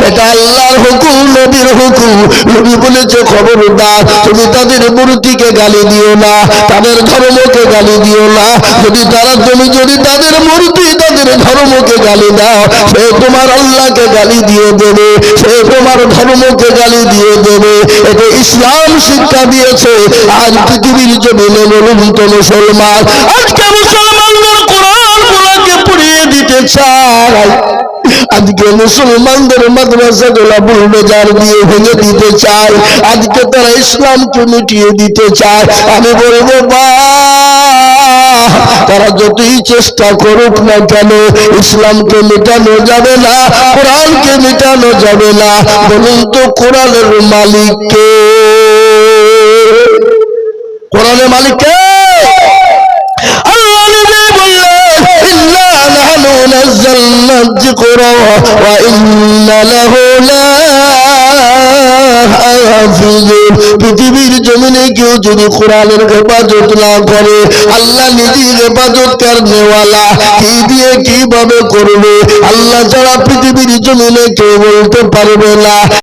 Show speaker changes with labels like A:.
A: এটা আল্লাহর হুকুম, নবীর হুকুম। নবী বলেছে খবরদার তুমি তাদের মূর্তিকে গালি দিও না, তাদের ধর্মকে গালি দিও না। যদি তাদের মূর্তি তাদের ধর্মকে গালি দাও, সে তোমার আল্লাহকে গালি দিয়ে দেবে, সে তোমার ধর্মকে গালি দিয়ে দেবে। এটা ইসলাম শিক্ষা দিয়েছে। আজ পৃথিবীর জমিনে বলুন তো মুসলমান, আজকে মুসলমানদের কোরআন গুলাকে পুড়িয়ে দিতে চায়, আজকে মুসলমানদের মাদ্রাসাগুলা বুলডোজার দিয়ে ভেঙে দিতে চায়, আজকে তারা ইসলামকে মিটিয়ে দিতে চায়। আমি বলবো তারা যতই চেষ্টা করুক না কেন, ইসলামকে মেটানো যাবে না, কোরআনকে মেটানো যাবে না। বলুন তো কোরআনের মালিক কে? কোরআনের মালিক কে? আল্লাহ নিজে বললেন ইন্না নাহনু নাযালনা যিকরা ওয়া ইন্না লাহু লাহাফিজুন। পৃথিবীর জমিনে কেউ যদি কোরআনের হেফাজত না করে, আল্লাহ নিজেই হেফাজত করনেওয়ালা, কি দিয়ে কিভাবে করবে আল্লাহ ছাড়া পৃথিবীর জমিনে কেউ বলতে পারবে না।